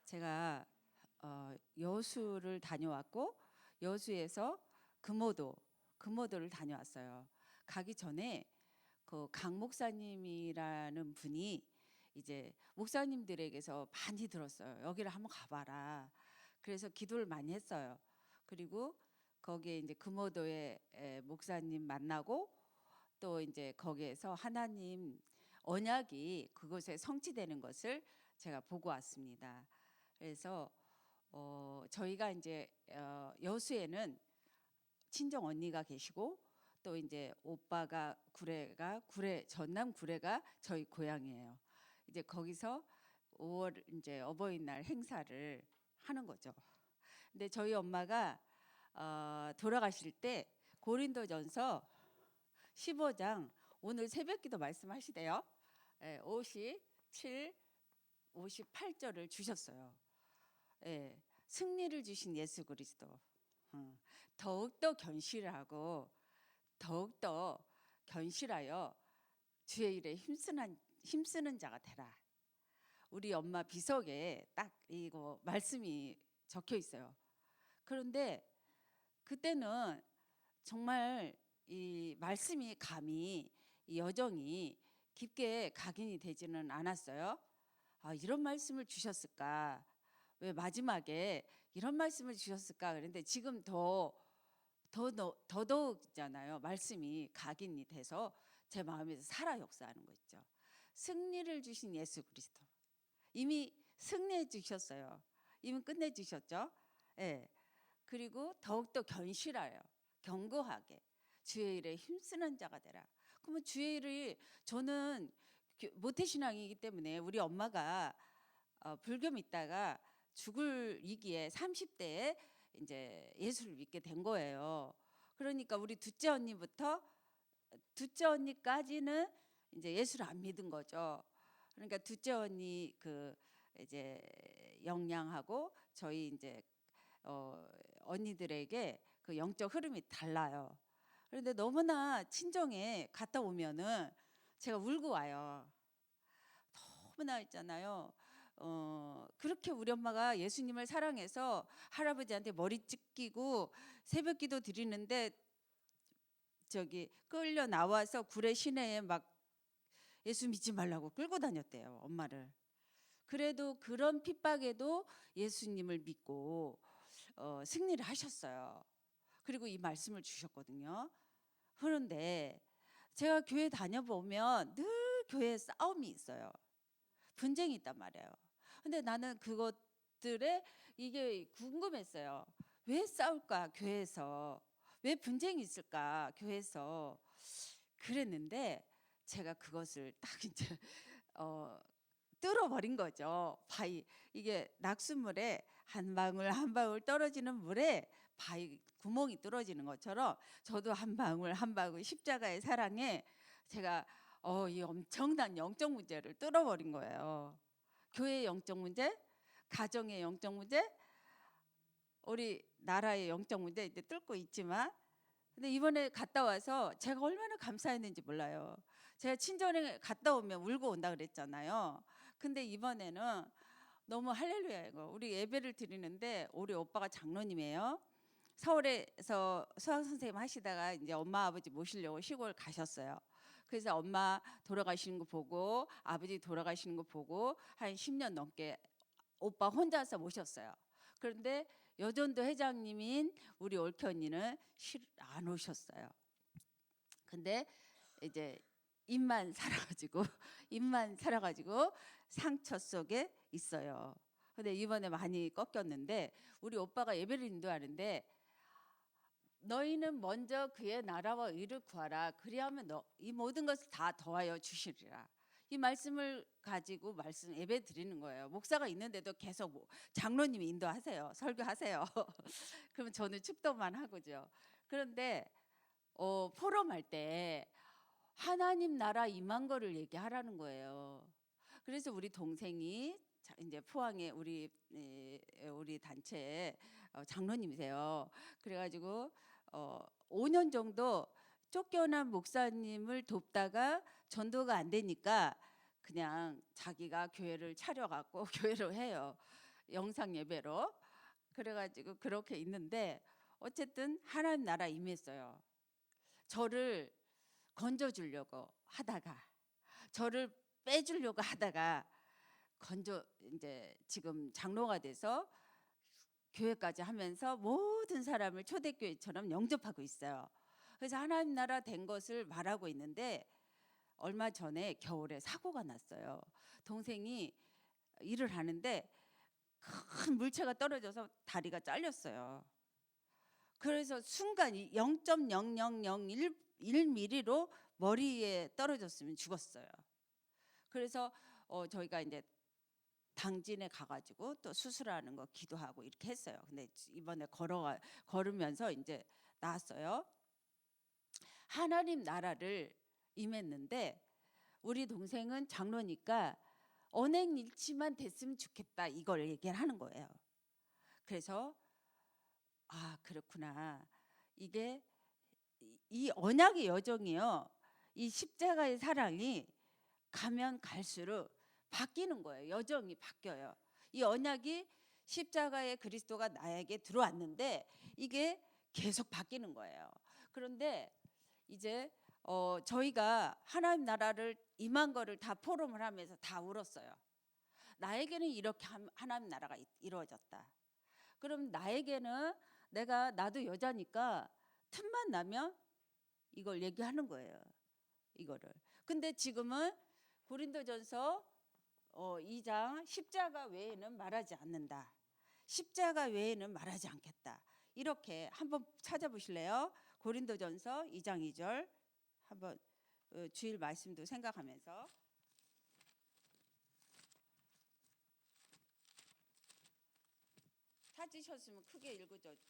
제가 여수를 다녀왔고 여수에서 금오도를 다녀왔어요. 가기 전에 그 강 목사님이라는 분이 이제 목사님들에게서 많이 들었어요. 여기를 한번 가봐라. 그래서 기도를 많이 했어요. 그리고 거기에 이제 금오도의 목사님 만나고 또 이제 거기에서 하나님 언약이 그곳에 성취되는 것을 제가 보고 왔습니다. 그래서 저희가 이제 여수에는 친정 언니가 계시고 또 이제 오빠가 구례 전남 구례가 저희 고향이에요. 이제 거기서 5월 이제 어버이날 행사를 하는 거죠. 근데 저희 엄마가 돌아가실 때 고린도전서 15장 오늘 새벽기도 말씀하시대요. 57, 58절을 주셨어요. 예, 승리를 주신 예수 그리스도. 더욱더 견실하고 더욱더 견실하여 주의 일에 힘쓰는 자가 되라. 우리 엄마 비석에 딱 이거 말씀이 적혀 있어요. 그런데 그때는 정말 이 말씀이 감히 이 여정이 깊게 각인이 되지는 않았어요. 이런 말씀을 주셨을까? 왜 마지막에 이런 말씀을 주셨을까? 그런데 지금 더더욱잖아요. 말씀이 각인이 돼서 제 마음에서 살아 역사하는 거 있죠. 승리를 주신 예수 그리스도. 이미 승리해 주셨어요. 이미 끝내 주셨죠. 예. 그리고 더욱더 견실하여 견고하게 주의 일에 힘쓰는 자가 되라. 그러면 주의 일을 저는 모태신앙이기 때문에 우리 엄마가 불교 믿다가 죽을 위기에 30대에 이제 예수를 믿게 된 거예요. 그러니까 우리 둘째 언니까지는 이제 예수를 안 믿은 거죠. 그러니까 둘째 언니 그 이제 영양하고 저희 이제 언니들에게 그 영적 흐름이 달라요. 그런데 너무나 친정에 갔다 오면은 제가 울고 와요. 너무나 있잖아요. 그렇게 우리 엄마가 예수님을 사랑해서 할아버지한테 머리 찢기고 새벽기도 드리는데 저기 끌려 나와서 구례 시내에 막 예수 믿지 말라고 끌고 다녔대요, 엄마를. 그래도 그런 핍박에도 예수님을 믿고 승리를 하셨어요. 그리고 이 말씀을 주셨거든요. 그런데 제가 교회 다녀보면 늘 교회에 싸움이 있어요. 분쟁이 있단 말이에요. 근데 나는 그것들에 이게 궁금했어요. 왜 싸울까 교회에서? 왜 분쟁이 있을까 교회에서? 그랬는데 제가 그것을 딱 이제 뚫어버린 거죠. 바위 이게 낙수물에 한 방울 한 방울 떨어지는 물에 바위 구멍이 뚫어지는 것처럼 저도 한 방울 한 방울 십자가의 사랑에 제가 이 엄청난 영적 문제를 뚫어버린 거예요. 교회의 영적 문제, 가정의 영적 문제, 우리 나라의 영적 문제 이제 뚫고 있지만 근데 이번에 갔다 와서 제가 얼마나 감사했는지 몰라요. 제가 친정에 갔다 오면 울고 온다 그랬잖아요. 근데 이번에는 너무 할렐루야인 우리 예배를 드리는데 우리 오빠가 장로님이에요. 서울에서 수학 선생님 하시다가 이제 엄마 아버지 모시려고 시골 가셨어요. 그래서 엄마 돌아가시는 거 보고 아버지 돌아가시는 거 보고 한 10년 넘게 오빠 혼자서 모셨어요. 그런데 여전도 회장님인 우리 올케 언니는 안 오셨어요. 근데 이제 입만 살아가지고 상처 속에 있어요. 근데 이번에 많이 꺾였는데 우리 오빠가 예배를 인도하는데 너희는 먼저 그의 나라와 의를 구하라. 그리하면 이 모든 것을 다 더하여 주시리라. 이 말씀을 가지고 예배 드리는 거예요. 목사가 있는데도 계속 장로님이 인도하세요. 설교하세요. 그러면 저는 축도만 하고죠. 그런데 포럼할 때 하나님 나라 임한 거를 얘기하라는 거예요. 그래서 우리 동생이 이제 포항에 우리 단체 장로님이세요. 그래가지고 5년 정도 쫓겨난 목사님을 돕다가 전도가 안 되니까 그냥 자기가 교회를 차려갖고 교회를 해요. 영상 예배로. 그래가지고 그렇게 있는데 어쨌든 하나님 나라 임했어요. 저를 건져주려고 하다가, 저를 빼주려고 하다가 건져 이제 지금 장로가 돼서 교회까지 하면서 모든 사람을 초대교회처럼 영접하고 있어요. 그래서 하나님 나라 된 것을 말하고 있는데 얼마 전에 겨울에 사고가 났어요. 동생이 일을 하는데 큰 물체가 떨어져서 다리가 잘렸어요. 그래서 순간 0.0001mm로 머리에 떨어졌으면 죽었어요. 그래서 저희가 이제 당진에 가가지고 또 수술하는 거 기도하고 이렇게 했어요. 근데 이번에 걸으면서 이제 나왔어요. 하나님 나라를 임했는데 우리 동생은 장로니까 언행일치만 됐으면 좋겠다 이걸 얘기를 하는 거예요. 그래서 아 그렇구나. 이게 이 언약의 여정이요. 이 십자가의 사랑이 가면 갈수록 바뀌는 거예요. 여정이 바뀌어요. 이 언약이 십자가의 그리스도가 나에게 들어왔는데 이게 계속 바뀌는 거예요. 그런데 이제 저희가 하나님 나라를 임한 거를 다 포럼을 하면서 다 울었어요. 나에게는 이렇게 하나님 나라가 이루어졌다. 그럼 나에게는 나도 여자니까 틈만 나면 이걸 얘기하는 거예요. 이거를. 근데 지금은 고린도전서 2장 십자가 외에는 말하지 않는다. 십자가 외에는 말하지 않겠다. 이렇게 한번 찾아보실래요? 고린도전서 2장 2절 한번 주일 말씀도 생각하면서 찾으셨으면 크게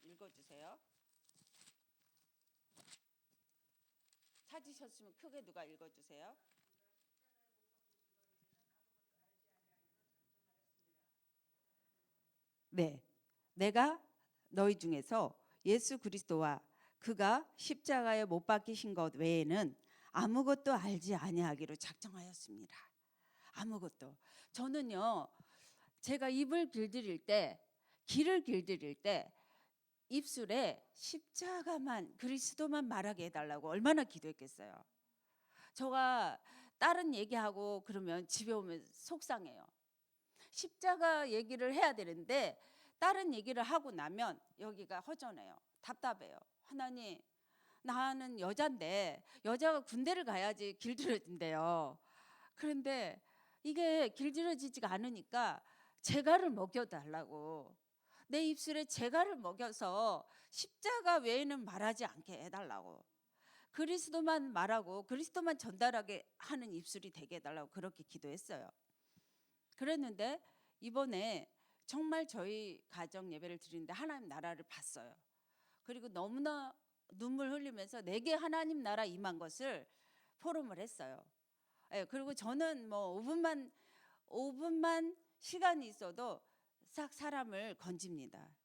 읽어주세요. 찾으셨으면 크게 누가 읽어주세요. 네, 내가 너희 중에서 예수 그리스도와 그가 십자가에 못 박히신 것 외에는 아무것도 알지 아니하기로 작정하였습니다. 아무것도. 저는요, 제가 길을 길들일 때 입술에 십자가만 그리스도만 말하게 해달라고 얼마나 기도했겠어요. 저가 다른 얘기하고 그러면 집에 오면 속상해요. 십자가 얘기를 해야 되는데 다른 얘기를 하고 나면 여기가 허전해요. 답답해요. 하나님, 나는 여잔데 여자가 군대를 가야지 길들여진대요. 그런데 이게 길들여지지가 않으니까 제가를 먹여달라고, 내 입술에 제가를 먹여서 십자가 외에는 말하지 않게 해달라고, 그리스도만 말하고 그리스도만 전달하게 하는 입술이 되게 해달라고 그렇게 기도했어요. 그랬는데 이번에 정말 저희 가정 예배를 드리는데 하나님 나라를 봤어요. 그리고 너무나 눈물 흘리면서 내게 하나님 나라 임한 것을 포럼을 했어요. 예, 그리고 저는 뭐 5분만 시간이 있어도 싹 사람을 건집니다.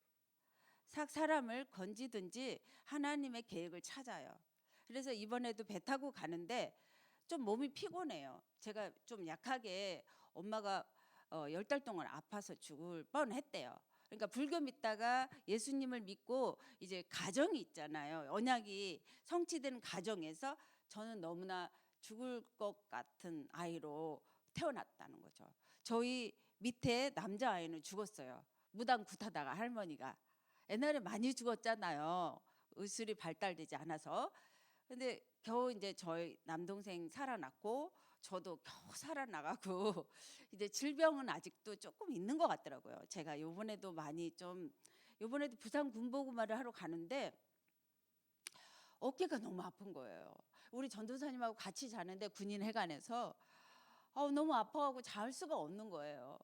싹 사람을 건지든지 하나님의 계획을 찾아요. 그래서 이번에도 배 타고 가는데 좀 몸이 피곤해요. 제가 좀 약하게 엄마가 10달 동안 아파서 죽을 뻔했대요. 그러니까 불교 믿다가 예수님을 믿고 이제 가정이 있잖아요. 언약이 성취된 가정에서 저는 너무나 죽을 것 같은 아이로 태어났다는 거죠. 저희 밑에 남자아이는 죽었어요. 무당 굿하다가 할머니가. 옛날에 많이 죽었잖아요. 의술이 발달되지 않아서. 근데 겨우 이제 저희 남동생 살아났고 저도 겨우 살아나가고 이제 질병은 아직도 조금 있는 것 같더라고요. 제가 요번에도 요번에도 부산 군복음화를 하러 가는데 어깨가 너무 아픈 거예요. 우리 전도사님하고 같이 자는데 군인회관에서 너무 아파하고 잘 수가 없는 거예요.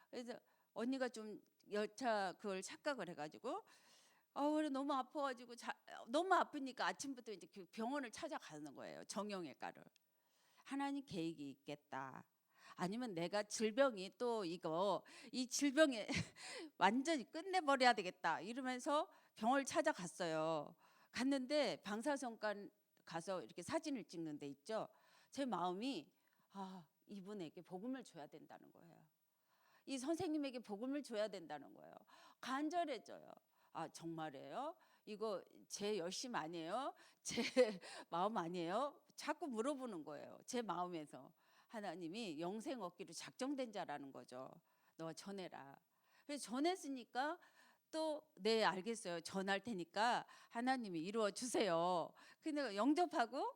그래서 언니가 좀 여차 그걸 착각을 해가지고 그래 너무 아파가지고 너무 아프니까 아침부터 이제 병원을 찾아가는 거예요. 정형외과를. 하나님 계획이 있겠다. 아니면 내가 질병이 또 이 질병에 완전히 끝내버려야 되겠다 이러면서 병원을 찾아갔어요. 갔는데 방사선관 가서 이렇게 사진을 찍는 데 있죠. 제 마음이 이분에게 복음을 줘야 된다는 거예요. 이 선생님에게 복음을 줘야 된다는 거예요. 간절해져요. 아, 정말이에요? 이거 제 열심 아니에요? 제 마음 아니에요? 자꾸 물어보는 거예요. 제 마음에서. 하나님이 영생 얻기로 작정된 자라는 거죠. 너 전해라. 그래서 전했으니까 또 네 알겠어요. 전할 테니까 하나님이 이루어 주세요. 근데 영접하고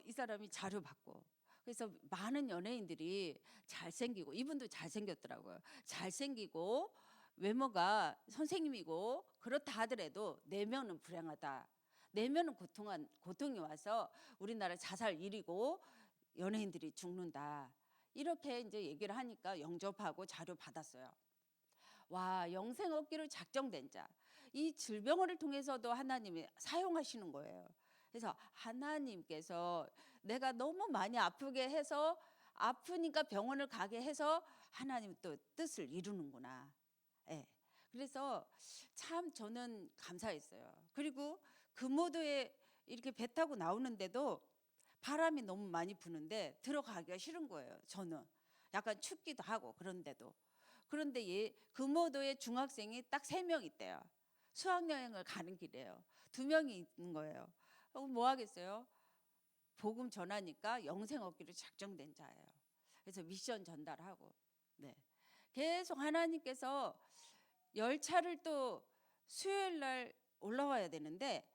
이 사람이 자료 받고. 그래서 많은 연예인들이 잘생기고, 이분도 잘생겼더라고요. 잘생기고 외모가 선생님이고 그렇다 하더라도 내면은 불행하다. 내면은 고통이 와서 우리나라 자살 1위고 연예인들이 죽는다. 이렇게 이제 얘기를 하니까 영접하고 자료 받았어요. 와, 영생 얻기로 작정된 자. 이 질병을 통해서도 하나님이 사용하시는 거예요. 그래서 하나님께서 내가 너무 많이 아프게 해서, 아프니까 병원을 가게 해서 하나님 또 뜻을 이루는구나. 예. 그래서 참 저는 감사했어요. 그리고 금오도에 이렇게 배 타고 나오는데도 바람이 너무 많이 부는데 들어가기가 싫은 거예요. 저는 약간 춥기도 하고. 그런데 금오도에 중학생이 딱 3명 있대요. 수학여행을 가는 길이에요. 2명이 있는 거예요. 뭐 하겠어요? 복음 전하니까 영생 얻기로 작정된 자예요. 그래서 미션 전달하고. 네. 계속 하나님께서 열차를 또 수요일 날 올라와야 되는데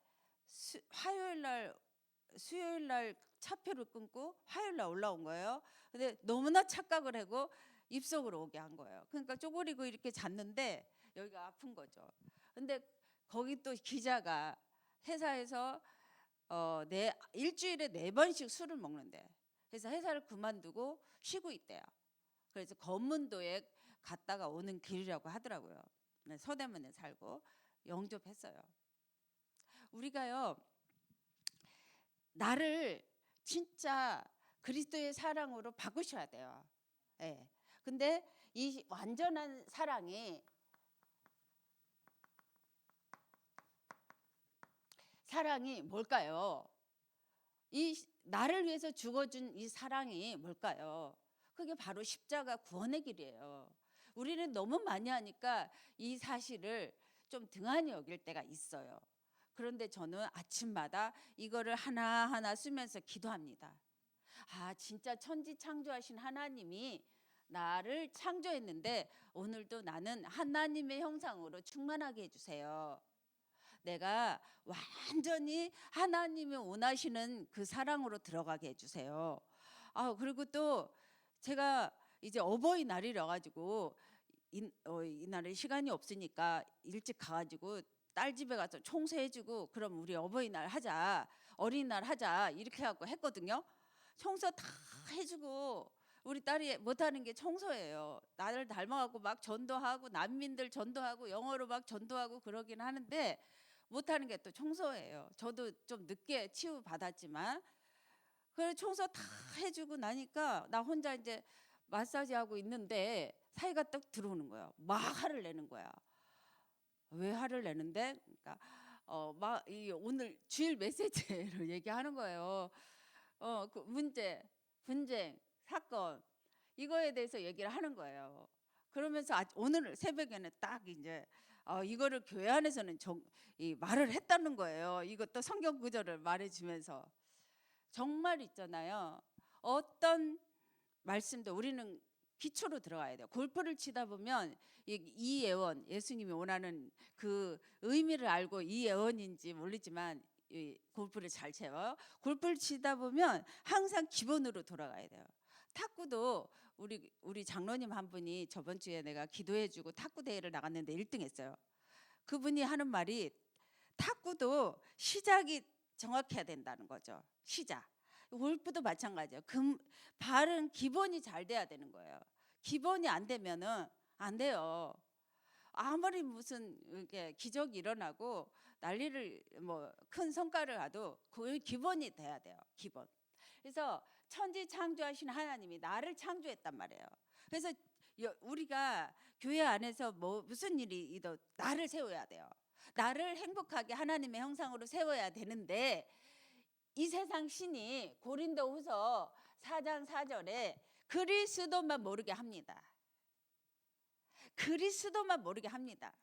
수요일 날 차표를 끊고 화요일 날 올라온 거예요. 근데 너무나 착각을 하고 입석으로 오게 한 거예요. 그러니까 쪼그리고 이렇게 잤는데 여기가 아픈 거죠. 근데 거기 또 기자가 회사에서 일주일에 4번씩 술을 먹는데, 그래서 회사를 그만두고 쉬고 있대요. 그래서 검문도에 갔다가 오는 길이라고 하더라고요. 네, 서대문에 살고 영접했어요. 우리가요, 나를 진짜 그리스도의 사랑으로 바꾸셔야 돼요. 예. 근데 이 완전한 사랑이 뭘까요? 이 나를 위해서 죽어준 이 사랑이 뭘까요? 그게 바로 십자가 구원의 길이에요. 우리는 너무 많이 하니까 이 사실을 좀 등한히 여길 때가 있어요. 그런데 저는 아침마다 이거를 하나하나 쓰면서 기도합니다. 아, 진짜 천지 창조하신 하나님이 나를 창조했는데 오늘도 나는 하나님의 형상으로 충만하게 해주세요. 내가 완전히 하나님이 원하시는 그 사랑으로 들어가게 해주세요. 그리고 또 제가 이제 어버이날이라 가지고 이날에 시간이 없으니까 일찍 가가지고 딸 집에 가서 청소해주고, 그럼 우리 어버이날 하자, 어린이날 하자, 이렇게 하고 했거든요. 청소 다 해주고, 우리 딸이 못하는 게 청소예요. 나를 닮아갖고 막 전도하고 난민들 전도하고 영어로 막 전도하고 그러긴 하는데 못하는 게 또 청소예요. 저도 좀 늦게 치유 받았지만, 그래 청소 다 해주고 나니까 나 혼자 이제 마사지 하고 있는데 사이가 딱 들어오는 거예요. 막 화를 내는 거야. 왜 화를 내는데? 그러니까 오늘 주일 메시지를 얘기하는 거예요. 그 문제, 분쟁, 사건, 이거에 대해서 얘기를 하는 거예요. 그러면서 오늘 새벽에는 딱 이제 이거를 교회 안에서는 이 말을 했다는 거예요. 이것도 성경 구절을 말해주면서. 정말 있잖아요. 어떤 말씀도 우리는 기초로 들어가야 돼요. 골프를 치다 보면 이 예언, 예수님이 원하는 그 의미를 알고 이 예언인지 모르지만 이 골프를 잘 채워요. 골프를 치다 보면 항상 기본으로 돌아가야 돼요. 탁구도 우리 장로님 한 분이 저번 주에 내가 기도해주고 탁구 대회를 나갔는데 1등 했어요. 그분이 하는 말이 탁구도 시작이 정확해야 된다는 거죠. 시작. 골프도 마찬가지예요. 발은 기본이 잘 돼야 되는 거예요. 기본이 안 되면은 안 돼요. 아무리 무슨 이렇게 기적이 일어나고 난리를 뭐 큰 성과를 가도 그 기본이 돼야 돼요. 기본. 그래서 천지 창조하신 하나님이 나를 창조했단 말이에요. 그래서 우리가 교회 안에서 무슨 일이든 나를 세워야 돼요. 나를 행복하게 하나님의 형상으로 세워야 되는데, 이 세상 신이 고린도후서 4장 4절에 그리스도만 모르게 합니다. 그리스도만 모르게 합니다.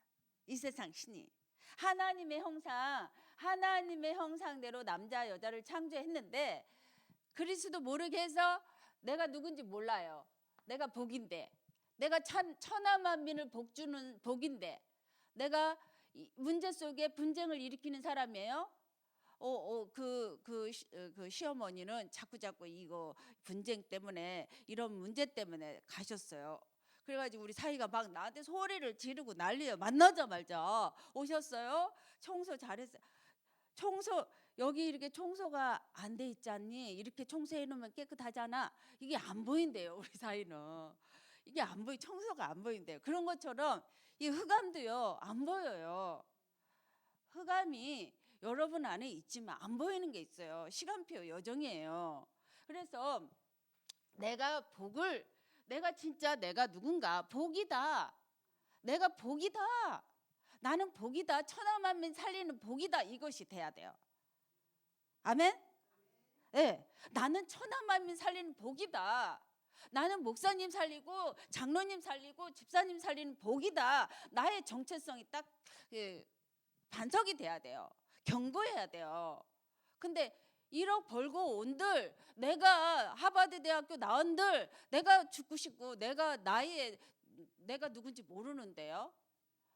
이 세상 신이. 하나님의 형상대로 남자 여자를 창조했는데 그리스도 모르게 해서 내가 누군지 몰라요. 내가 복인데, 내가 천하만민을 복주는 복인데, 내가 문제 속에 분쟁을 일으키는 사람이에요. 그 시어머니는 자꾸 이거 분쟁 때문에 이런 문제 때문에 가셨어요. 그래가지고 우리 사이가 막 나한테 소리를 지르고 난리예요. 만나자마자 오셨어요. 청소 잘했어요. 청소 여기 이렇게 청소가 안 돼 있지 않니? 이렇게 청소해 놓으면 깨끗하잖아. 이게 안 보인대요. 우리 사이는 이게 안 보이 청소가 안 보인대요. 그런 것처럼 이 흑암도요 안 보여요. 흑암이 여러분 안에 있지만 안 보이는 게 있어요. 시간표 여정이에요. 그래서 내가 진짜 내가 누군가 복이다. 내가 복이다. 나는 복이다. 천하만민 살리는 복이다. 이것이 돼야 돼요. 아멘? 네, 나는 천하만민 살리는 복이다. 나는 목사님 살리고 장로님 살리고 집사님 살리는 복이다. 나의 정체성이 딱 반석이 돼야 돼요. 경고해야 돼요. 근데 1억 벌고 온들, 내가 하버드 대학교 나온들, 내가 죽고 싶고 내가 누군지 모르는데요.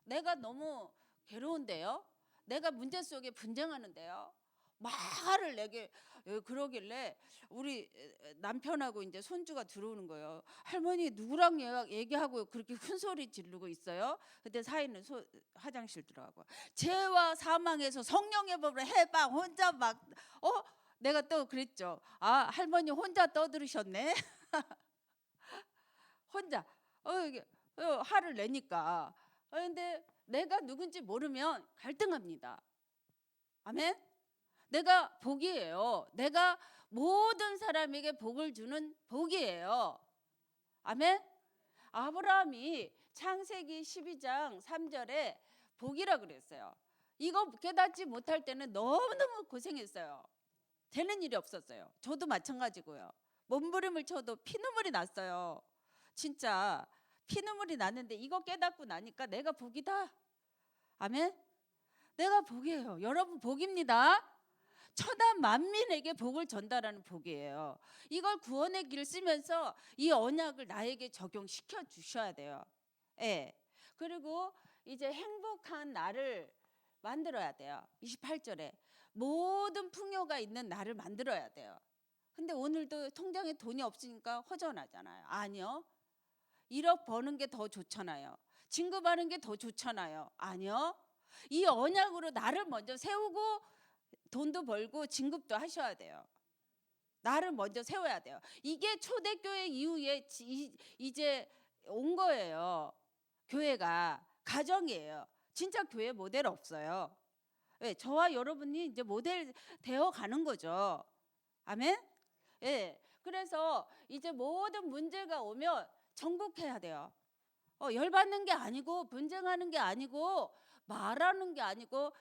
내가 너무 괴로운데요. 내가 문제 속에 분쟁하는데요. 말을 내게 그러길래 우리 남편하고 이제 손주가 들어오는 거예요. 할머니 누구랑 얘기하고 그렇게 큰 소리 지르고 있어요? 그때 사이는 화장실 들어가고 죄와 사망에서 성령의 법을 해방 혼자 막 내가 또 그랬죠. 아 할머니 혼자 떠들으셨네. 혼자 화를 내니까. 근데 내가 누군지 모르면 갈등합니다. 아멘. 내가 복이에요. 내가 모든 사람에게 복을 주는 복이에요. 아멘. 아브라함이 창세기 12장 3절에 복이라 그랬어요. 이거 깨닫지 못할 때는 너무너무 고생했어요. 되는 일이 없었어요. 저도 마찬가지고요. 몸부림을 쳐도 피눈물이 났어요. 진짜 피눈물이 났는데 이거 깨닫고 나니까 내가 복이다. 아멘. 내가 복이에요. 여러분 복입니다. 천하 만민에게 복을 전달하는 복이에요. 이걸 구원의 길을 쓰면서 이 언약을 나에게 적용시켜 주셔야 돼요. 예. 그리고 이제 행복한 나를 만들어야 돼요. 28절에 모든 풍요가 있는 나를 만들어야 돼요. 근데 오늘도 통장에 돈이 없으니까 허전하잖아요. 아니요. 1억 버는 게 더 좋잖아요. 진급하는 게 더 좋잖아요. 아니요. 이 언약으로 나를 먼저 세우고 돈도 벌고 진급도 하셔야 돼요. 나를 먼저 세워야 돼요. 이게 초대교회 이후에 이제 온 거예요. 교회가 가정이에요. 진짜 교회 모델 없어요. 네, 저와 여러분이 이제 모델 되어 가는 거죠. 아멘. 예. 그래서 이제 모든 문제가 오면 정복해야 돼요. 열받는 게 아니고 분쟁하는 게 아니고 말하는 게 아니고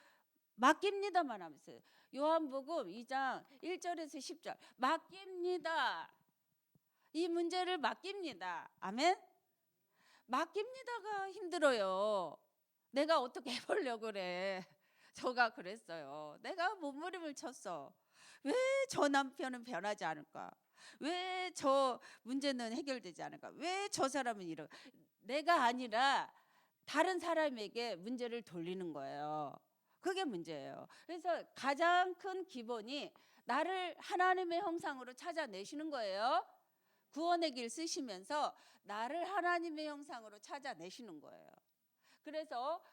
맡깁니다만 하면서 요한복음 2장 1절에서 10절 맡깁니다. 이 문제를 맡깁니다. 아멘. 맡깁니다가 힘들어요. 내가 어떻게 해보려고 그래. 저가 그랬어요. 내가 몸부림을 쳤어. 왜 저 남편은 변하지 않을까? 왜 저 문제는 해결되지 않을까? 왜 저 사람은 내가 아니라 다른 사람에게 문제를 돌리는 거예요. 그게 문제예요. 그래서 가장 큰 기본이 나를 하나님의 형상으로 찾아내시는 거예요. 구원의 길 쓰시면서 나를 하나님의 형상으로 찾아내시는 거예요. 그래서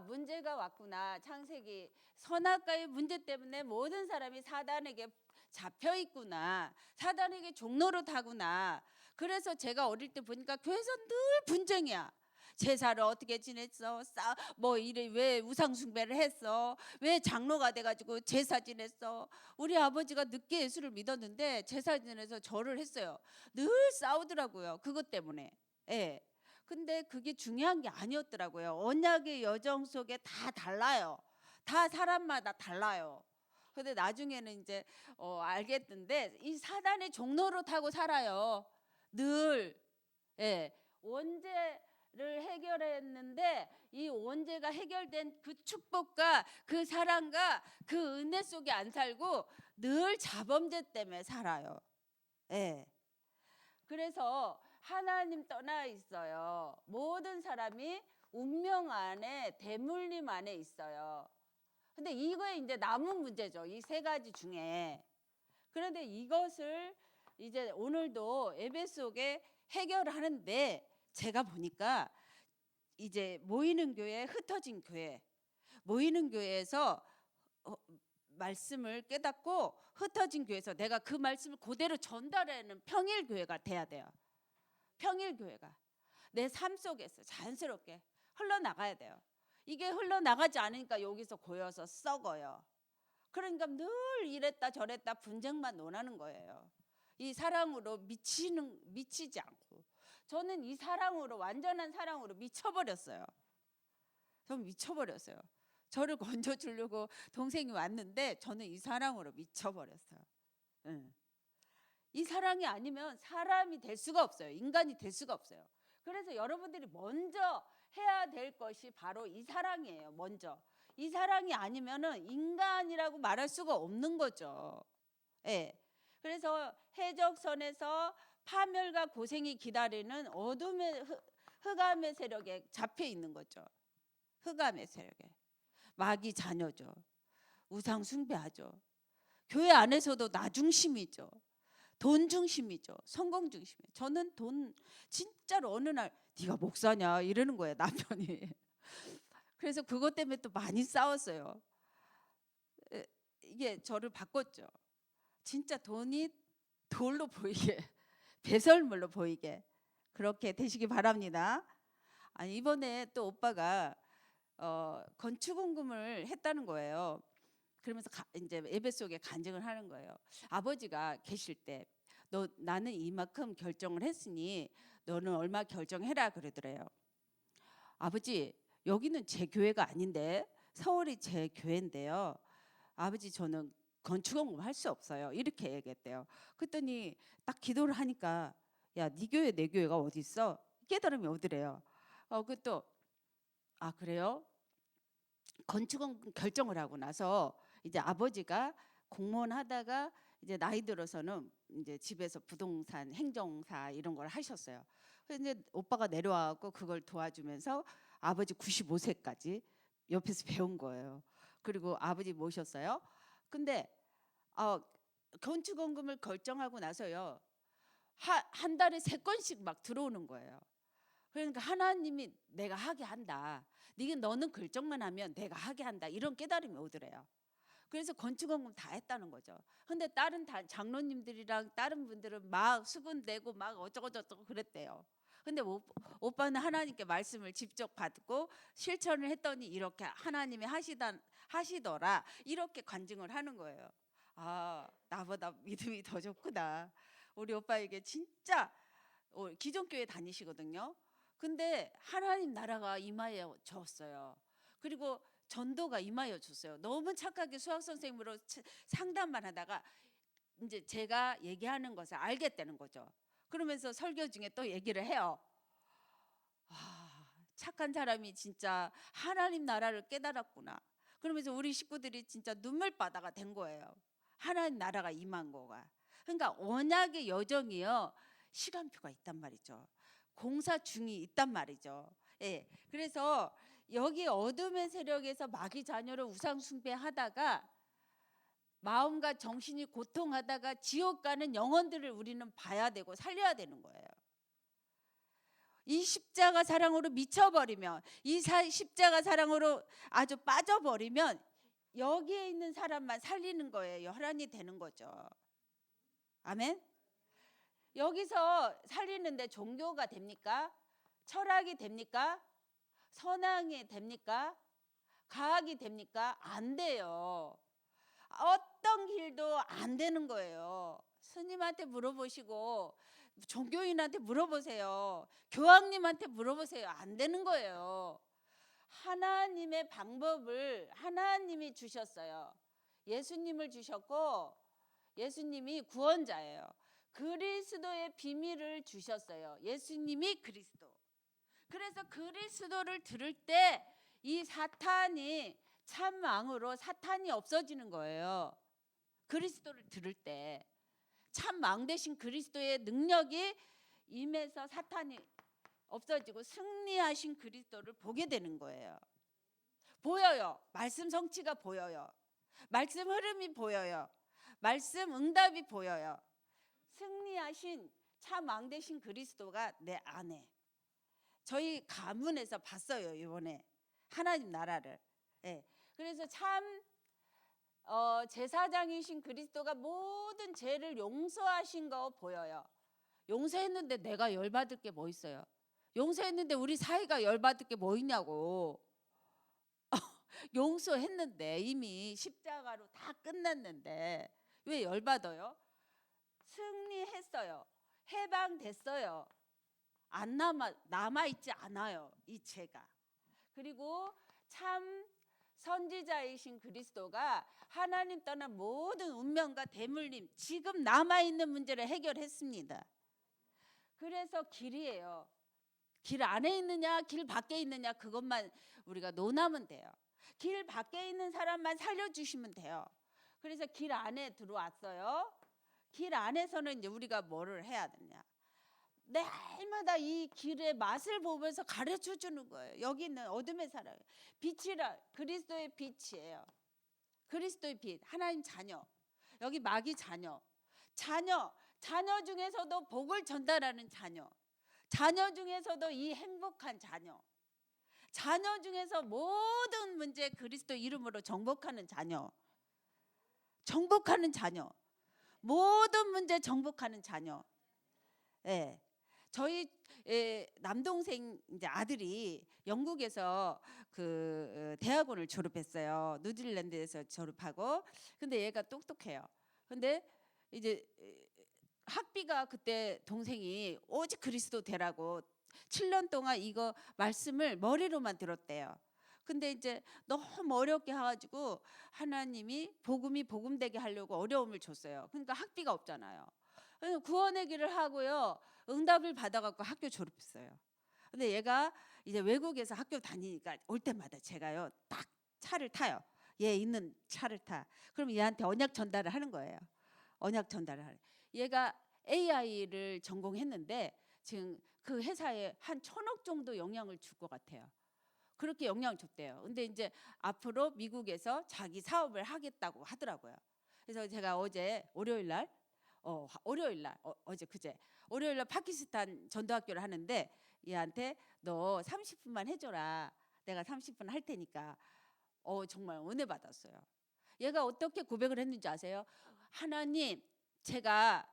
문제가 왔구나. 창세기 선악과의 문제 때문에 모든 사람이 사단에게 잡혀 있구나. 사단에게 종로로 타구나. 그래서 제가 어릴 때 보니까 교회에서 늘 분쟁이야. 제사를 어떻게 지냈어? 왜 우상 숭배를 했어? 왜 장로가 돼가지고 제사 지냈어? 우리 아버지가 늦게 예수를 믿었는데 제사 지내서 절을 했어요. 늘 싸우더라고요. 그것 때문에. 예. 근데 그게 중요한 게 아니었더라고요. 언약의 여정 속에 다 달라요. 다 사람마다 달라요. 근데 나중에는 이제 알겠는데 이 사단의 종로로 타고 살아요. 늘. 예. 언제 해결했는데 이 원죄가 해결된 그 축복과 그 사랑과 그 은혜 속에 안 살고 늘 자범죄 때문에 살아요. 예. 그래서 하나님 떠나 있어요. 모든 사람이 운명 안에 대물림 안에 있어요. 근데 이거에 이제 남은 문제죠. 이 세 가지 중에. 그런데 이것을 이제 오늘도 예배 속에 해결하는데 제가 보니까 이제 모이는 교회, 흩어진 교회, 모이는 교회에서 말씀을 깨닫고 흩어진 교회에서 내가 그 말씀을 그대로 전달하는 평일 교회가 돼야 돼요. 평일 교회가 내 삶 속에서 자연스럽게 흘러나가야 돼요. 이게 흘러나가지 않으니까 여기서 고여서 썩어요. 그러니까 늘 이랬다 저랬다 분쟁만 논하는 거예요. 이 사랑으로 미치지 않고 저는 이 사랑으로 완전한 사랑으로 미쳐버렸어요. 저는 미쳐버렸어요. 저를 건져주려고 동생이 왔는데 저는 이 사랑으로 미쳐버렸어요. 응. 이 사랑이 아니면 사람이 될 수가 없어요. 인간이 될 수가 없어요. 그래서 여러분들이 먼저 해야 될 것이 바로 이 사랑이에요. 먼저 이 사랑이 아니면은 인간이라고 말할 수가 없는 거죠. 예. 그래서 해적선에서 파멸과 고생이 기다리는 어둠의 흑암의 세력에 잡혀 있는 거죠. 흑암의 세력에 마귀 자녀죠. 우상 숭배하죠. 교회 안에서도 나 중심이죠. 돈 중심이죠. 성공 중심이에요. 저는 돈 진짜로 어느 날 네가 목사냐 이러는 거예요. 남편이. 그래서 그것 때문에 또 많이 싸웠어요. 이게 저를 바꿨죠. 진짜 돈이 돌로 보이게 배설물로 보이게 그렇게 되시기 바랍니다. 아니, 이번에 또 오빠가 건축원금을 했다는 거예요. 그러면서 이제 예배 속에 간증을 하는 거예요. 아버지가 계실 때 나는 이만큼 결정을 했으니 너는 얼마 결정해라 그러더래요. 아버지 여기는 제 교회가 아닌데 서울이 제 교회인데요. 아버지 저는 건축원금 할 수 없어요. 이렇게 얘기했대요. 그랬더니 딱 기도를 하니까 야, 네 교회 내 교회가 어디 있어? 깨달음이 오더래요. 그또 아 그래요? 건축원금 결정을 하고 나서 이제 아버지가 공무원 하다가 이제 나이 들어서는 이제 집에서 부동산 행정사 이런 걸 하셨어요. 그래서 이제 오빠가 내려와갖고 그걸 도와주면서 아버지 95세까지 옆에서 배운 거예요. 그리고 아버지 모셨어요. 근데 건축원금을 결정하고 나서요 한 달에 3건씩 막 들어오는 거예요. 그러니까 하나님이 내가 하게 한다. 너는 결정만 하면 내가 하게 한다. 이런 깨달음이 오더래요. 그래서 건축원금 다 했다는 거죠. 근데 다른 장로님들이랑 다른 분들은 막 수군대고 막 어쩌고저쩌고 그랬대요. 근데 오빠는 하나님께 말씀을 직접 받고 실천을 했더니 이렇게 하나님이 하시더라. 이렇게 간증을 하는 거예요. 아, 나보다 믿음이 더 좋구나. 우리 오빠에게 진짜 기존 교회 다니시거든요. 근데 하나님 나라가 임하여 줬어요. 그리고 전도가 임하여 줬어요. 너무 착하게 수학 선생님으로 상담만 하다가 이제 제가 얘기하는 것을 알겠다는 거죠. 그러면서 설교 중에 또 얘기를 해요. 착한 사람이 진짜 하나님 나라를 깨달았구나. 그러면서 우리 식구들이 진짜 눈물바다가 된 거예요. 하나님 나라가 임한 거가. 그러니까 언약의 여정이요. 시간표가 있단 말이죠. 공사 중이 있단 말이죠. 예. 그래서 여기 어둠의 세력에서 마귀 자녀를 우상 숭배하다가 마음과 정신이 고통하다가 지옥 가는 영혼들을 우리는 봐야 되고 살려야 되는 거예요. 이 십자가 사랑으로 미쳐버리면 이 십자가 사랑으로 아주 빠져버리면 여기에 있는 사람만 살리는 거예요. 혈안이 되는 거죠. 아멘. 여기서 살리는데 종교가 됩니까? 철학이 됩니까? 선앙이 됩니까? 과학이 됩니까? 안 돼요. 어떤 길도 안 되는 거예요. 스님한테 물어보시고 종교인한테 물어보세요. 교황님한테 물어보세요. 안 되는 거예요. 하나님의 방법을 하나님이 주셨어요. 예수님을 주셨고 예수님이 구원자예요. 그리스도의 비밀을 주셨어요. 예수님이 그리스도. 그래서 그리스도를 들을 때 이 사탄이 참 왕으로 사탄이 없어지는 거예요. 그리스도를 들을 때 참 왕 대신 그리스도의 능력이 임해서 사탄이 없어지고 승리하신 그리스도를 보게 되는 거예요. 보여요. 말씀 성취가 보여요. 말씀 흐름이 보여요. 말씀 응답이 보여요. 승리하신 참 왕 대신 그리스도가 내 안에. 저희 가문에서 봤어요. 이번에 하나님 나라를. 예. 그래서 참 제사장이신 그리스도가 모든 죄를 용서하신 거 보여요. 용서했는데 내가 열받을 게 뭐 있어요? 용서했는데 우리 사이가 열받을 게 뭐 있냐고. 용서했는데 이미 십자가로 다 끝났는데 왜 열받아요? 승리했어요. 해방됐어요. 안 남아있지 않아요. 이 죄가. 그리고 참 선지자이신 그리스도가 하나님 떠난 모든 운명과 대물림 지금 남아있는 문제를 해결했습니다. 그래서 길이에요. 길 안에 있느냐 길 밖에 있느냐 그것만 우리가 논하면 돼요. 길 밖에 있는 사람만 살려주시면 돼요. 그래서 길 안에 들어왔어요. 길 안에서는 이제 우리가 뭐를 해야 되냐, 날마다 이 길의 맛을 보면서 가르쳐 주는 거예요. 여기 있는 어둠의 사람 빛이라 그리스도의 빛이에요. 그리스도의 빛 하나님 자녀, 여기 마귀 자녀 중에서도 복을 전달하는 자녀 중에서도 이 행복한 자녀 중에서 모든 문제 그리스도 이름으로 정복하는 자녀 모든 문제 정복하는 자녀. 예. 저희 남동생 이제 아들이 영국에서 그 대학원을 졸업했어요. 뉴질랜드에서 졸업하고. 근데 얘가 똑똑해요. 근데 이제 학비가 그때 동생이 오직 그리스도 되라고 7년 동안 이거 말씀을 머리로만 들었대요. 근데 이제 너무 어렵게 해가지고 하나님이 복음이 복음되게 하려고 어려움을 줬어요. 그러니까 학비가 없잖아요. 그래서 구원의 길을 하고요. 응답을 받아갖고 학교 졸업했어요. 근데 얘가 이제 외국에서 학교 다니니까 올 때마다 제가요 딱 차를 타요. 얘 있는 차를 타. 그럼 얘한테 언약 전달을 하는 거예요. 언약 전달을 하는. 얘가 AI를 전공했는데 지금 그 회사에 한 1,000억 정도 영향을 줄 것 같아요. 그렇게 영향을 줬대요. 근데 이제 앞으로 미국에서 자기 사업을 하겠다고 하더라고요. 그래서 제가 어제 월요일 날 어제 그제 월요일 날 파키스탄 전도학교를 하는데 얘한테 너 30분만 해줘라. 내가 30분 할 테니까. 정말 은혜 받았어요. 얘가 어떻게 고백을 했는지 아세요? 하나님, 제가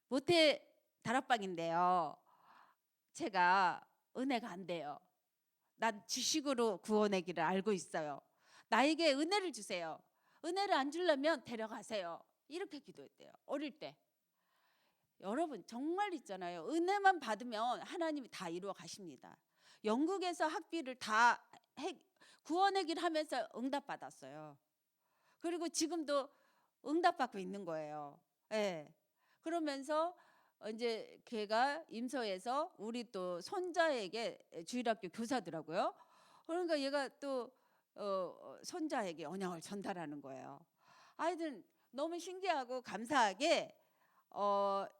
모태 다락방인데요. 제가 은혜가 안 돼요. 난 지식으로 구원의 길을 알고 있어요. 나에게 은혜를 주세요. 은혜를 안 주려면 데려가세요. 이렇게 기도했대요. 어릴 때. 여러분 정말 있잖아요. 은혜만 받으면 하나님이 다 이루어 가십니다. 영국에서 학비를 다 구원의 길 하면서 응답받았어요. 그리고 지금도 응답받고 있는 거예요. 예. 그러면서 이제 걔가 임서에서 우리 또 손자에게 주일학교 교사더라고요. 그러니까 얘가 또 손자에게 언약을 전달하는 거예요. 아이들 너무 신기하고 감사하게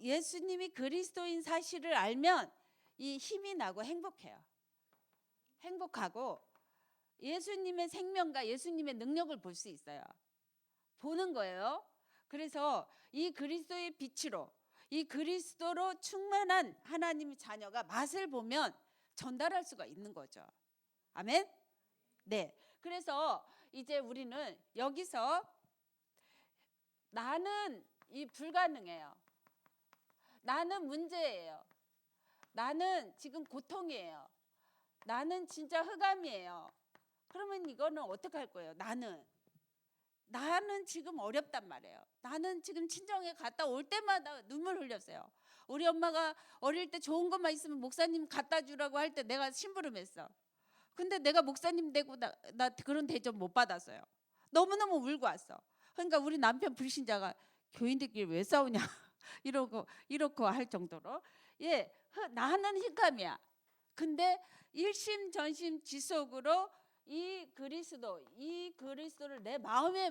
예수님이 그리스도인 사실을 알면 이 힘이 나고 행복해요. 행복하고 예수님의 생명과 예수님의 능력을 볼 수 있어요. 보는 거예요. 그래서 이 그리스도의 빛으로 이 그리스도로 충만한 하나님의 자녀가 맛을 보면 전달할 수가 있는 거죠. 아멘? 네. 그래서 이제 우리는 여기서 나는 이 불가능해요. 나는 문제예요. 나는 지금 고통이에요. 나는 진짜 흑암이에요. 그러면 이거는 어떻게 할 거예요? 나는 지금 어렵단 말이에요. 나는 지금 친정에 갔다 올 때마다 눈물 흘렸어요. 우리 엄마가 어릴 때 좋은 것만 있으면 목사님 갖다 주라고 할 때 내가 심부름했어. 근데 내가 목사님 되고 나 그런 대접 못 받았어요. 너무너무 울고 왔어. 그러니까 우리 남편 불신자가 교인들끼리 왜 싸우냐 이러고 할 정도로 나는 흑암이야. 근데 일심전심지속으로 이 그리스도를 내 마음에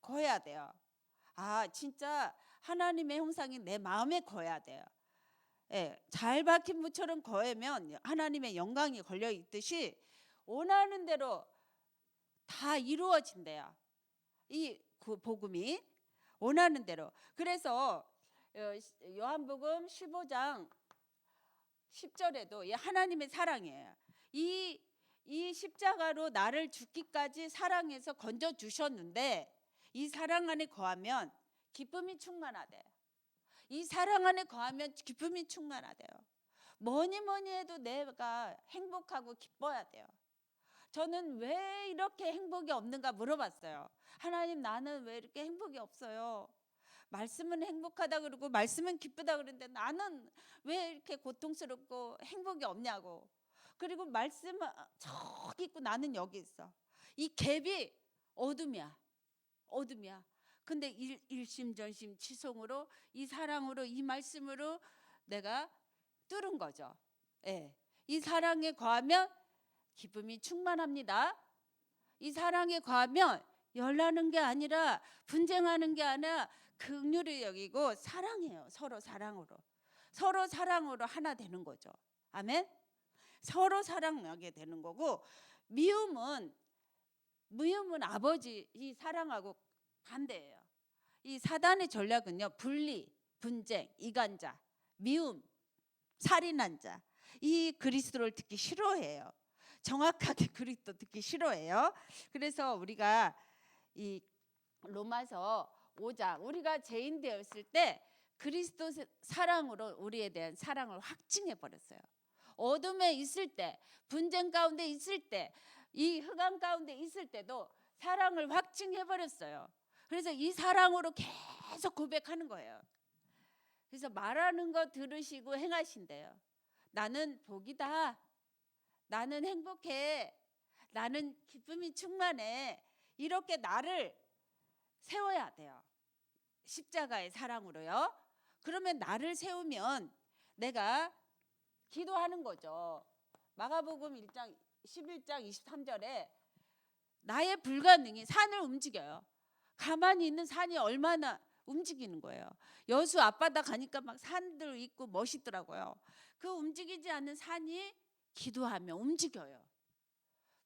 거해야 돼요. 아, 진짜 하나님의 형상이 내 마음에 거해야 돼요. 예, 잘 박힌 무처럼 거하면 하나님의 영광이 걸려 있듯이 원하는 대로 다 이루어진대요. 이 복음이 원하는 대로. 그래서 요한복음 15장 10절에도 하나님의 사랑이에요. 이 십자가로 나를 죽기까지 사랑해서 건져 주셨는데 이 사랑 안에 거하면 기쁨이 충만하대. 이 사랑 안에 거하면 기쁨이 충만하대요. 뭐니 해도 내가 행복하고 기뻐야 돼요. 저는 왜 이렇게 행복이 없는가 물어봤어요. 하나님, 나는 왜 이렇게 행복이 없어요? 말씀은 행복하다 그러고 말씀은 기쁘다 그러는데 나는 왜 이렇게 고통스럽고 행복이 없냐고. 그리고 말씀은 저기 있고 나는 여기 있어. 이 갭이 어둠이야. 근데 일심전심 치송으로 이 사랑으로 이 말씀으로 내가 뚫은 거죠. 예. 이 사랑에 거하면 기쁨이 충만합니다. 이 사랑에 거하면 열나는 게 아니라 분쟁하는 게 아니라 긍휼히 여기고 사랑해요. 서로 사랑으로 하나 되는 거죠. 아멘. 서로 사랑하게 되는 거고, 미움은 아버지 이 사랑하고 반대예요. 이 사단의 전략은요, 분리, 분쟁, 이간자, 미움, 살인한 자, 이 그리스도를 듣기 싫어해요. 정확하게 그리스도 듣기 싫어해요. 그래서 우리가 이 로마서 5장, 우리가 죄인 되었을 때 그리스도 사랑으로 우리에 대한 사랑을 확증해 버렸어요. 어둠에 있을 때, 분쟁 가운데 있을 때, 이 흑암 가운데 있을 때도 사랑을 확증해 버렸어요. 그래서 이 사랑으로 계속 고백하는 거예요. 그래서 말하는 거 들으시고 행하신대요. 나는 복이다. 나는 행복해. 나는 기쁨이 충만해. 이렇게 나를 세워야 돼요. 십자가의 사랑으로요. 그러면 나를 세우면 내가 기도하는 거죠. 마가복음 1장 11장 23절에 나의 불가능이 산을 움직여요. 가만히 있는 산이 얼마나 움직이는 거예요. 여수 앞바다 가니까 막 산들 있고 멋있더라고요. 그 움직이지 않는 산이 기도하며 움직여요.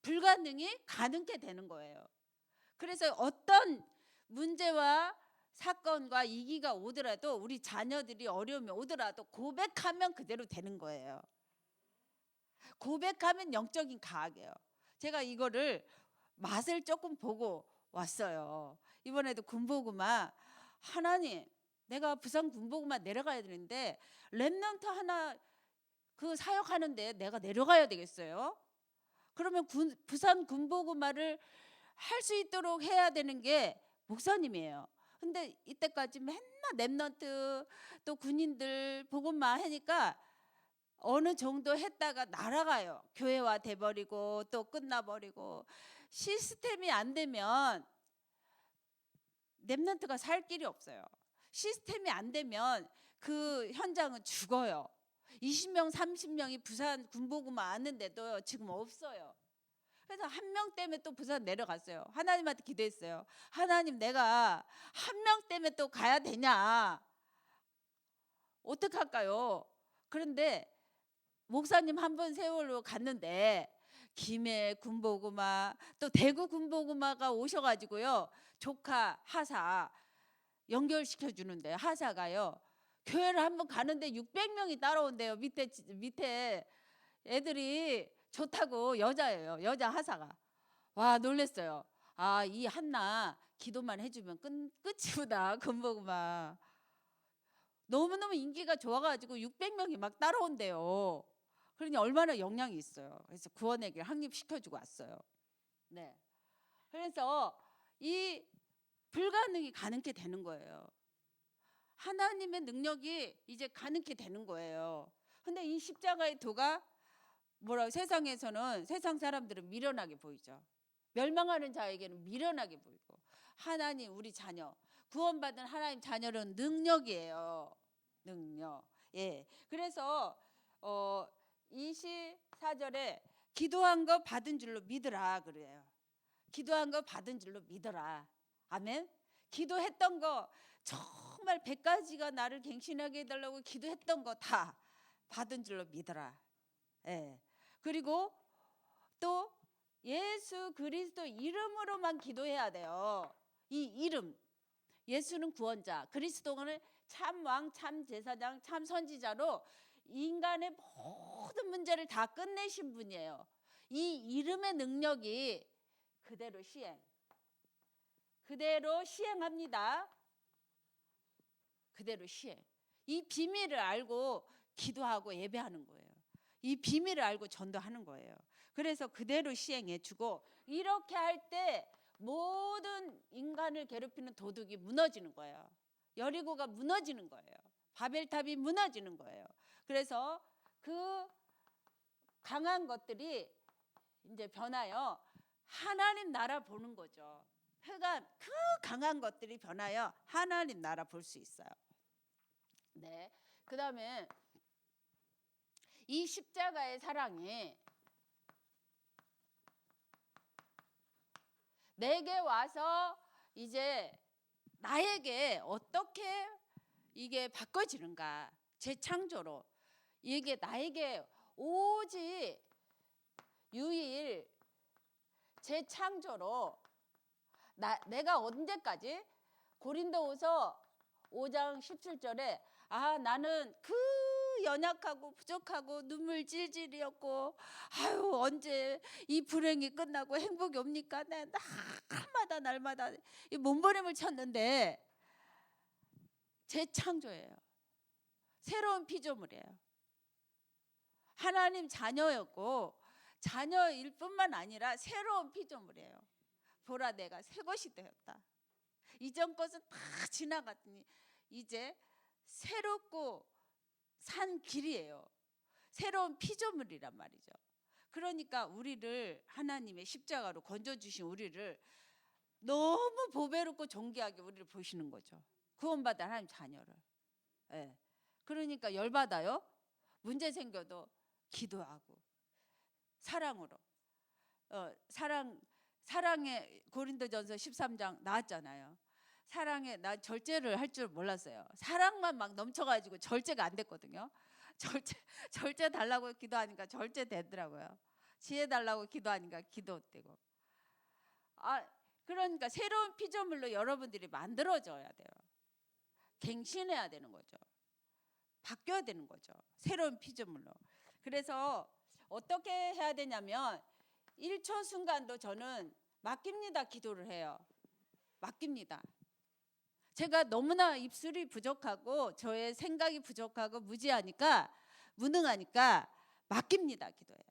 불가능이 가능케 되는 거예요. 그래서 어떤 문제와 사건과 위기가 오더라도, 우리 자녀들이 어려움이 오더라도 고백하면 그대로 되는 거예요. 고백하면 영적인 과학이에요. 제가 이거를 맛을 조금 보고 왔어요. 이번에도 군복음화, 하나님, 내가 부산 군복음화 내려가야 되는데 렘넌트 하나 그 사역하는데 내가 내려가야 되겠어요? 그러면 부산 군복음화를 할 수 있도록 해야 되는 게 목사님이에요. 근데 이때까지 맨날 렘넌트 또 군인들 복음화 하니까 어느 정도 했다가 날아가요. 교회화 돼버리고 또 끝나버리고. 시스템이 안 되면 렘넌트가 살 길이 없어요. 시스템이 안 되면 그 현장은 죽어요. 20명 30명이 부산 군복음화 왔는데도 지금 없어요. 그래서 한 명 때문에 또 부산 내려갔어요. 하나님한테 기도했어요. 하나님, 내가 한 명 때문에 또 가야 되냐, 어떡할까요? 그런데 목사님 한 번 세월로 갔는데 김해 군복음화 또 대구 군복음화가 오셔가지고요, 조카 하사 연결시켜 주는데, 하사가요 교회를 한번 가는데 600명이 따라온대요. 밑에 애들이 좋다고. 여자예요. 여자 하사가. 와, 놀랬어요. 아, 이 한나 기도만 해주면 끝이구나. 군복음화 너무너무 인기가 좋아가지고 600명이 막 따라온대요. 그러니 얼마나 영향이 있어요. 그래서 구원에게 확립시켜주고 왔어요. 네. 그래서 이 불가능이 가능케 되는 거예요. 하나님의 능력이 이제 가능케 되는 거예요. 근데 이 십자가의 도가 세상에서는, 세상 사람들은 미련하게 보이죠. 멸망하는 자에게는 미련하게 보이고, 하나님, 우리 자녀, 구원받은 하나님 자녀는 능력이에요. 능력. 예. 그래서 24절에 기도한 거 받은 줄로 믿으라 그래요. 기도한 거 받은 줄로 믿어라. 아멘. 기도했던 거 정말 100가지가 나를 갱신하게 해달라고 기도했던 거 다 받은 줄로 믿어라. 예. 그리고 또 예수 그리스도 이름으로만 기도해야 돼요. 이 이름, 예수는 구원자, 그리스도는 참 왕, 참 제사장, 참 선지자로 인간의 모든 문제를 다 끝내신 분이에요. 이 이름의 능력이 그대로 시행합니다. 그대로 시행. 이 비밀을 알고 기도하고 예배하는 거예요. 이 비밀을 알고 전도하는 거예요. 그래서 그대로 시행해 주고, 이렇게 할 때 모든 인간을 괴롭히는 도둑이 무너지는 거예요. 여리고가 무너지는 거예요. 바벨탑이 무너지는 거예요. 그래서 그 강한 것들이 이제 변하여 하나님 나라 보는 거죠. 그 강한 것들이 변하여 하나님 나라 볼 수 있어요. 네. 그다음에 이 십자가의 사랑이 내게 와서 이제 나에게 어떻게 이게 바꿔지는가, 재창조로. 이게 나에게 오직 유일 재창조로 내가 언제까지, 고린도후서 5장 17절에 나는 그 연약하고 부족하고 눈물 찔찔이었고, 언제 이 불행이 끝나고 행복이 옵니까? 날마다 이 몸부림을 쳤는데 재창조예요. 새로운 피조물이에요. 하나님 자녀였고, 자녀일 뿐만 아니라 새로운 피조물이에요. 보라, 내가 새 것이 되었다. 이전 것은 다 지나갔더니 이제 새롭고 산 길이에요. 새로운 피조물이란 말이죠. 그러니까 우리를, 하나님의 십자가로 건져주신 우리를 너무 보배롭고 존귀하게 우리를 보시는 거죠. 구원받은 하나님 자녀를. 예. 그러니까 열받아요. 문제 생겨도 기도하고 사랑으로. 사랑의 고린도전서 13장 나왔잖아요. 사랑에, 나 절제를 할 줄 몰랐어요. 사랑만 막 넘쳐가지고 절제가 안 됐거든요. 절제 달라고 기도하니까 절제 되더라고요. 지혜 달라고 기도하니까 기도되고. 그러니까 새로운 피조물로 여러분들이 만들어져야 돼요. 갱신해야 되는 거죠. 바뀌어야 되는 거죠. 새로운 피조물로. 그래서 어떻게 해야 되냐면 1초 순간도 저는 맡깁니다. 기도를 해요. 맡깁니다. 제가 너무나 입술이 부족하고 저의 생각이 부족하고 무능하니까 맡깁니다. 기도해요.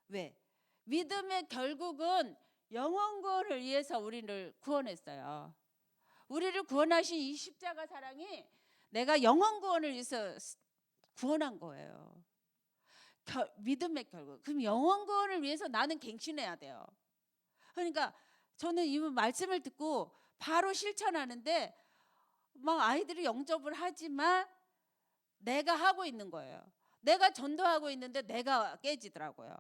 왜? 믿음의 결국은 영혼 구원을 위해서 우리를 구원했어요. 우리를 구원하신 이 십자가 사랑이 내가 영혼 구원을 위해서 구원한 거예요. 믿음의 결국. 그럼 영혼 구원을 위해서 나는 갱신해야 돼요. 그러니까 저는 이 말씀을 듣고 바로 실천하는데, 막 아이들이 영접을 하지만 내가 하고 있는 거예요. 내가 전도하고 있는데 내가 깨지더라고요.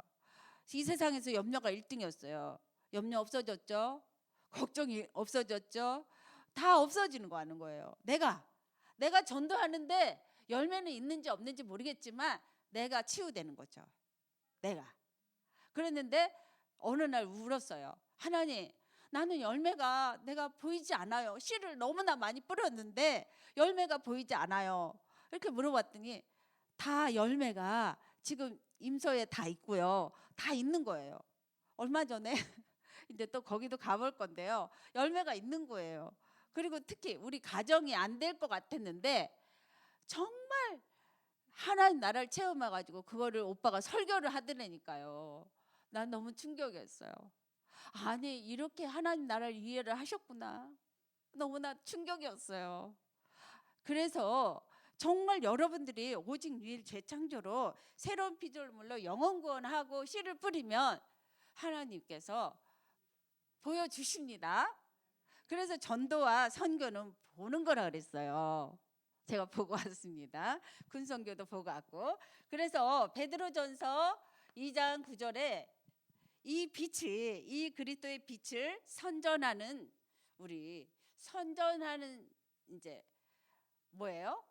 이 세상에서 염려가 1등이었어요. 염려 없어졌죠? 걱정이 없어졌죠? 다 없어지는 거 하는 거예요. 내가 전도하는데 열매는 있는지 없는지 모르겠지만 내가 치유되는 거죠. 그랬는데 어느 날 울었어요. 하나님, 나는 열매가 내가 보이지 않아요. 씨를 너무나 많이 뿌렸는데 열매가 보이지 않아요. 이렇게 물어봤더니 다 열매가 지금 임서에 다 있고요. 다 있는 거예요. 얼마 전에 이제 또 거기도 가볼 건데요. 열매가 있는 거예요. 그리고 특히 우리 가정이 안 될 것 같았는데 정말 하나님 나라를 체험해가지고 그거를 오빠가 설교를 하더라니까요. 난 너무 충격이었어요. 아니, 이렇게 하나님 나라를 이해를 하셨구나. 너무나 충격이었어요. 그래서 정말 여러분들이 오직 유일 재창조로 새로운 피조물로 영혼 구원하고 씨를 뿌리면 하나님께서 보여주십니다. 그래서 전도와 선교는 보는 거라 그랬어요. 제가 보고 왔습니다. 군성교도 보고 왔고. 그래서 베드로전서 2장 9절에 이 빛이, 이 그리스도의 빛을 선전하는, 우리 선전하는 이제 뭐예요?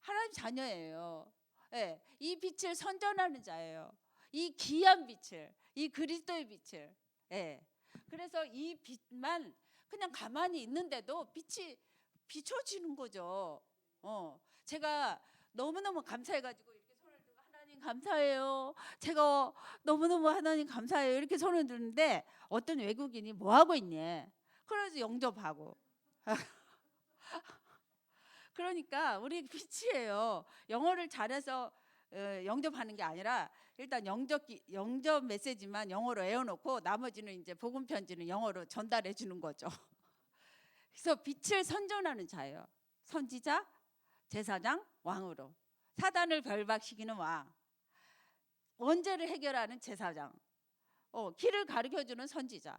하나님 자녀예요. 예, 이 빛을 선전하는 자예요. 이 귀한 빛을, 이 그리스도의 빛을. 예. 그래서 이 빛만 그냥 가만히 있는데도 빛이 비춰지는 거죠. 제가 너무너무 감사해가지고 이렇게 손을 들고 하나님 감사해요. 제가 너무너무 하나님 감사해요. 이렇게 손을 드는데 어떤 외국인이 뭐 하고 있니? 그래서 영접하고. 그러니까 우리 빛이에요. 영어를 잘해서 영접하는 게 아니라 일단 영접 메시지만 영어로 외워놓고 나머지는 이제 복음 편지는 영어로 전달해 주는 거죠. 그래서 빛을 선전하는 자예요. 선지자, 제사장, 왕으로. 사단을 결박시키는 왕, 원죄를 해결하는 제사장, 길을 가르쳐주는 선지자,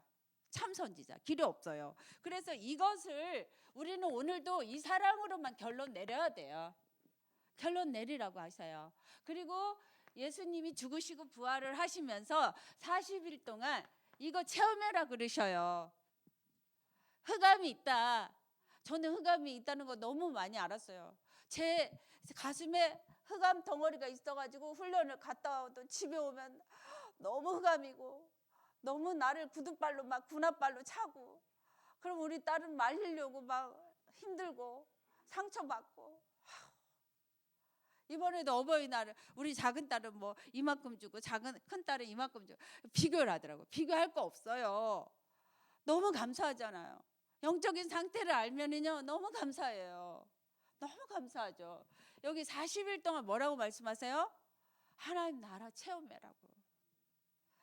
참 선지자. 길이 없어요. 그래서 이것을 우리는 오늘도 이 사랑으로만 결론 내려야 돼요. 결론 내리라고 하셔요. 그리고 예수님이 죽으시고 부활을 하시면서 40일 동안 이거 체험해라 그러셔요. 흑암이 있다. 저는 흑암이 있다는 거 너무 많이 알았어요. 제 가슴에 흑암 덩어리가 있어가지고 훈련을 갔다 와도 집에 오면 너무 흑암이고 너무 나를 굳은발로 막 군합발로 차고, 그럼 우리 딸은 말리려고 막 힘들고 상처받고. 이번에도 어버이날을 우리 작은 딸은 뭐 이만큼 주고 큰 딸은 이만큼 주고 비교를 하더라고. 비교할 거 없어요. 너무 감사하잖아요. 영적인 상태를 알면은요 너무 감사해요. 너무 감사하죠. 여기 40일 동안 뭐라고 말씀하세요? 하나님 나라 체험해라고.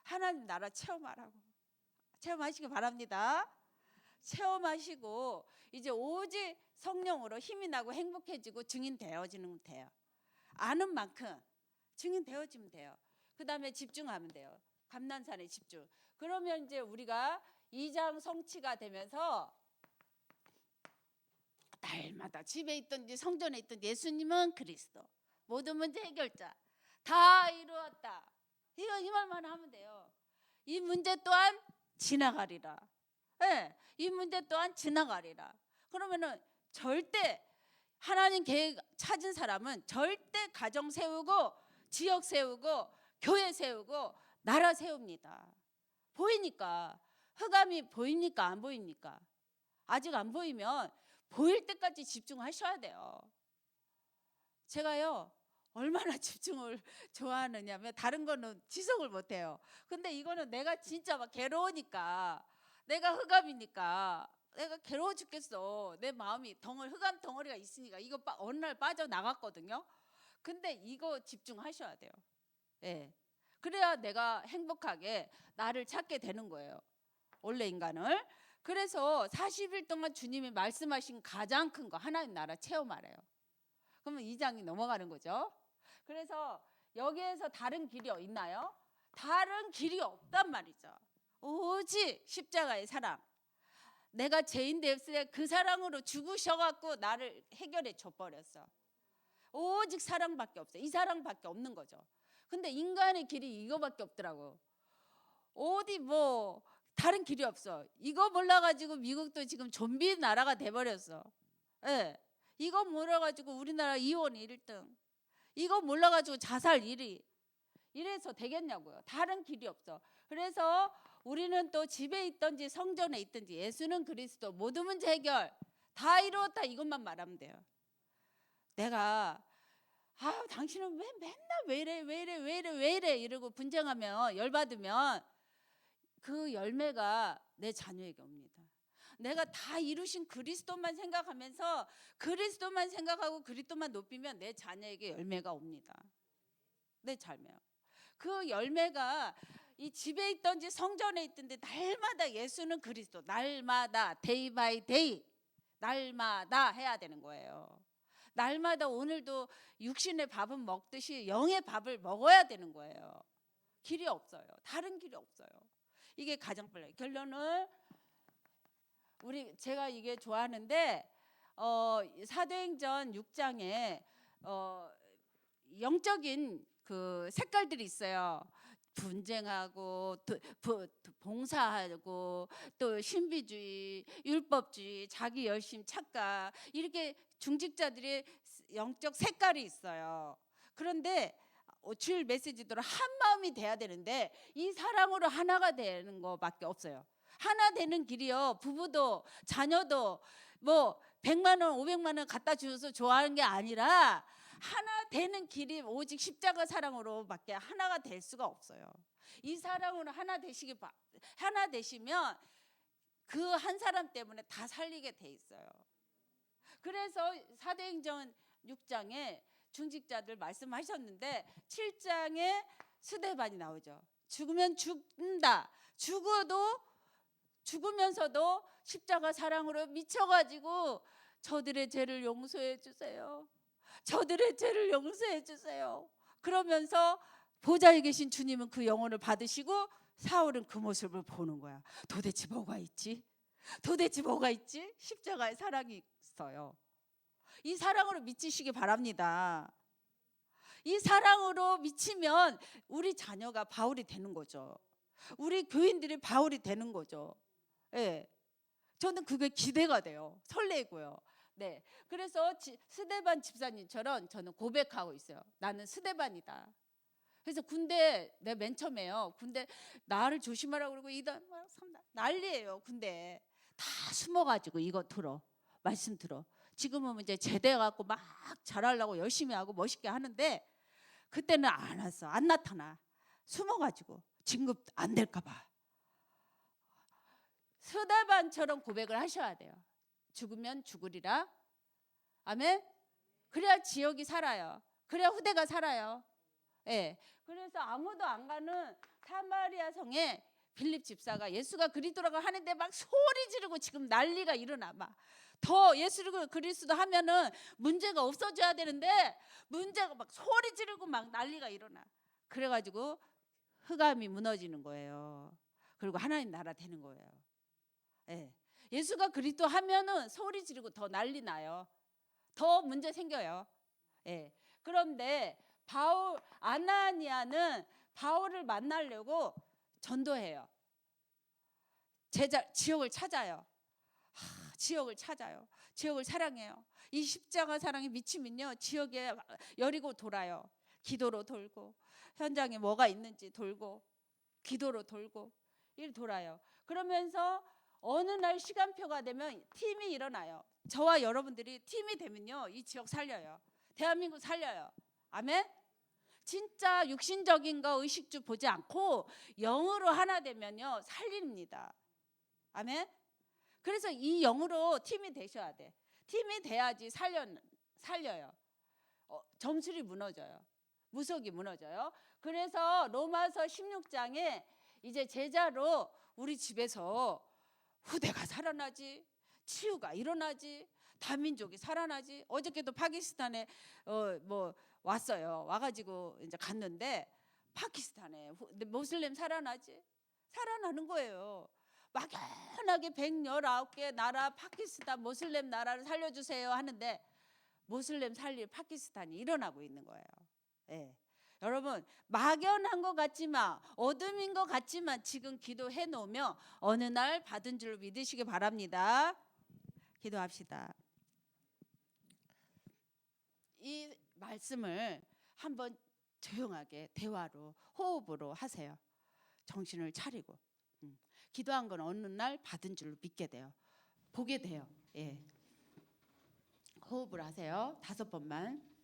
하나님 나라 체험하라고. 체험하시기 바랍니다. 체험하시고 이제 오직 성령으로 힘이 나고 행복해지고 증인 되어지는 돼요. 아는 만큼 증인 되어지면 돼요. 그 다음에 집중하면 돼요. 감난산에 집중. 그러면 이제 우리가 2장 성취가 되면서 날마다 집에 있든지 성전에 있든지 예수님은 그리스도, 모든 문제 해결자, 다 이루었다. 이 말만 하면 돼요. 이 문제 또한 지나가리라. 네, 이 문제 또한 지나가리라. 그러면은 절대 하나님 계획 찾은 사람은 절대 가정 세우고 지역 세우고 교회 세우고 나라 세웁니다. 보이니까. 흑암이 보입니까? 안 보입니까? 아직 안 보이면 보일 때까지 집중하셔야 돼요. 제가요 얼마나 집중을 좋아하느냐면 다른 거는 지속을 못해요. 근데 이거는 내가 진짜 막 괴로우니까, 내가 흑암이니까 내가 괴로워 죽겠어. 내 마음이 흑암 덩어리가 있으니까 이거 어느 날 빠져나갔거든요. 근데 이거 집중하셔야 돼요. 예. 그래야 내가 행복하게 나를 찾게 되는 거예요. 원래 인간을. 그래서 40일 동안 주님이 말씀하신 가장 큰 거 하나님 나라 체험하래요. 그러면 2장이 넘어가는 거죠. 그래서 여기에서 다른 길이 있나요? 다른 길이 없단 말이죠. 오직 십자가의 사랑. 내가 죄인 됐을 때 그 사랑으로 죽으셔갖고 나를 해결해 줘버렸어. 오직 사랑밖에 없어요. 이 사랑밖에 없는 거죠. 근데 인간의 길이 이거밖에 없더라고. 어디 뭐 다른 길이 없어. 이거 몰라가지고 미국도 지금 좀비 나라가 돼버렸어. 예. 이거 몰라가지고 우리나라 이혼 1등. 이거 몰라가지고 자살 1위. 이래서 되겠냐고요. 다른 길이 없어. 그래서 우리는 또 집에 있든지 성전에 있든지 예수는 그리스도, 모든 문제 해결 다 이루었다, 이것만 말하면 돼요. 내가 당신은 왜 맨날 왜 이래 이러고 분쟁하면, 열받으면 그 열매가 내 자녀에게 옵니다. 내가 다 이루신 그리스도만 생각하면서 그리스도만 생각하고 그리스도만 높이면 내 자녀에게 열매가 옵니다. 내 자녀. 그 열매가 이 집에 있든지 성전에 있든지 날마다 예수는 그리스도, 날마다 데이 바이 데이, 날마다 해야 되는 거예요. 날마다 오늘도 육신의 밥은 먹듯이 영의 밥을 먹어야 되는 거예요. 길이 없어요. 다른 길이 없어요. 이게 가장 빨라요. 결론은 제가 이게 좋아하는데 사도행전 6장에 영적인 그 색깔들이 있어요. 분쟁하고 봉사하고 또 신비주의, 율법주의, 자기 열심, 착각, 이렇게 중직자들의 영적 색깔이 있어요. 그런데 주일 메시지대로 한 마음이 돼야 되는데 이 사랑으로 하나가 되는 거밖에 없어요. 하나 되는 길이요, 부부도 자녀도 뭐 100만 원, 500만 원 갖다 주셔서 좋아하는 게 아니라 하나 되는 길이 오직 십자가 사랑으로밖에 하나가 될 수가 없어요. 이 사랑으로 하나 되시면 그 한 사람 때문에 다 살리게 돼 있어요. 그래서 사도행전 6장에 중직자들 말씀하셨는데 7장에 스데반이 나오죠. 죽으면 죽는다. 죽으면서도 십자가 사랑으로 미쳐가지고 저들의 죄를 용서해 주세요. 저들의 죄를 용서해 주세요. 그러면서 보좌에 계신 주님은 그 영혼을 받으시고 사울은 그 모습을 보는 거야. 도대체 뭐가 있지? 도대체 뭐가 있지? 십자가의 사랑이 있어요. 이 사랑으로 미치시기 바랍니다. 이 사랑으로 미치면 우리 자녀가 바울이 되는 거죠. 우리 교인들이 바울이 되는 거죠. 예. 저는 그게 기대가 돼요. 설레고요. 네. 그래서 스데반 집사님처럼 저는 고백하고 있어요. 나는 스데반이다. 그래서 군대 내가 맨 처음에요. 군대 나를 조심하라고 그러고 2단 3단 난리예요. 군대 다 숨어가지고 이거 들어 말씀 들어. 지금은 이제 제대 갖고 막 잘하려고 열심히 하고 멋있게 하는데 그때는 안 왔어. 안 나타나. 숨어가지고 진급 안 될까봐. 스데반처럼 고백을 하셔야 돼요. 죽으면 죽으리라. 아멘. 그래야 지역이 살아요. 그래야 후대가 살아요. 예. 그래서 아무도 안 가는 사마리아 성에 빌립 집사가 예수가 그리스도라고 하는데 막 소리 지르고 지금 난리가 일어나. 막 더 예수를 그리스도 하면은 문제가 없어져야 되는데 문제가 막 소리 지르고 막 난리가 일어나. 그래가지고 흑암이 무너지는 거예요. 그리고 하나님 나라 되는 거예요. 예. 예수가 그리스도 하면은 소리 지르고 더 난리 나요. 더 문제 생겨요. 예. 그런데 아나니아는 바울을 만나려고 전도해요. 지역을 찾아요. 지역을 찾아요. 지역을 사랑해요. 이 십자가 사랑에 미치면요, 지역에 여리고 돌아요. 기도로 돌고 현장에 뭐가 있는지 돌고 기도로 돌고 일 돌아요. 그러면서 어느 날 시간표가 되면 팀이 일어나요. 저와 여러분들이 팀이 되면요, 이 지역 살려요. 대한민국 살려요. 아멘. 진짜 육신적인 거 의식주 보지 않고 영으로 하나 되면요 살립니다. 아멘. 그래서 이 영으로 팀이 되셔야 돼. 팀이 돼야지 살려요. 점술이 무너져요. 무속이 무너져요. 그래서 로마서 16장에 이제 제자로 우리 집에서 후대가 살아나지, 치유가 일어나지, 다민족이 살아나지. 어저께도 파키스탄에 왔어요. 와가지고 이제 갔는데 파키스탄에 모슬렘 살아나지, 살아나는 거예요. 막연하게 119개 나라 파키스탄 모슬렘 나라를 살려주세요 하는데 모슬렘 살릴 파키스탄이 일어나고 있는 거예요. 예. 여러분 막연한 것 같지만 어둠인 것 같지만 지금 기도해 놓으면 어느 날 받은 줄 믿으시기 바랍니다. 기도합시다. 이 말씀을 한번 조용하게 대화로 호흡으로 하세요. 정신을 차리고 기도한 건 어느 날 받은 줄로 믿게 돼요. 보게 돼요. 예. 호흡을 하세요. 5번만.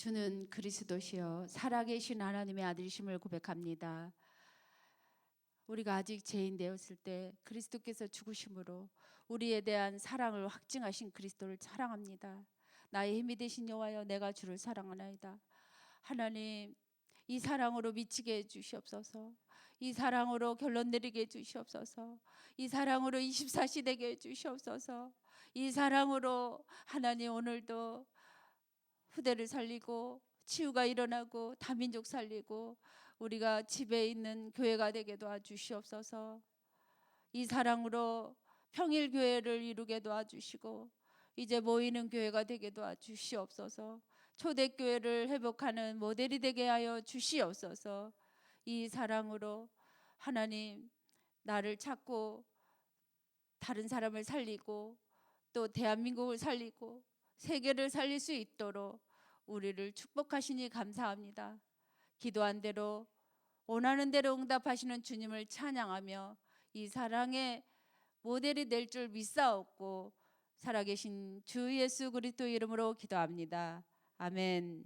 주는 그리스도시요 살아계신 하나님의 아들이심을 고백합니다. 우리가 아직 죄인 되었을 때 그리스도께서 죽으심으로 우리에 대한 사랑을 확증하신 그리스도를 사랑합니다. 나의 힘이 되신 여호와여, 내가 주를 사랑하나이다. 하나님, 이 사랑으로 미치게 해주시옵소서. 이 사랑으로 결론 내리게 해주시옵소서. 이 사랑으로 24시 되게 해주시옵소서. 이 사랑으로 하나님, 오늘도 후대를 살리고 치유가 일어나고 다민족 살리고 우리가 집에 있는 교회가 되게 도와주시옵소서. 이 사랑으로 평일 교회를 이루게 도와주시고 이제 모이는 교회가 되게 도와주시옵소서. 초대교회를 회복하는 모델이 되게 하여 주시옵소서. 이 사랑으로 하나님, 나를 찾고 다른 사람을 살리고 또 대한민국을 살리고 세계를 살릴 수 있도록 우리를 축복하시니 감사합니다. 기도한 대로 원하는 대로 응답하시는 주님을 찬양하며 이 사랑의 모델이 될 줄 믿사옵고 살아계신 주 예수 그리스도 이름으로 기도합니다. 아멘.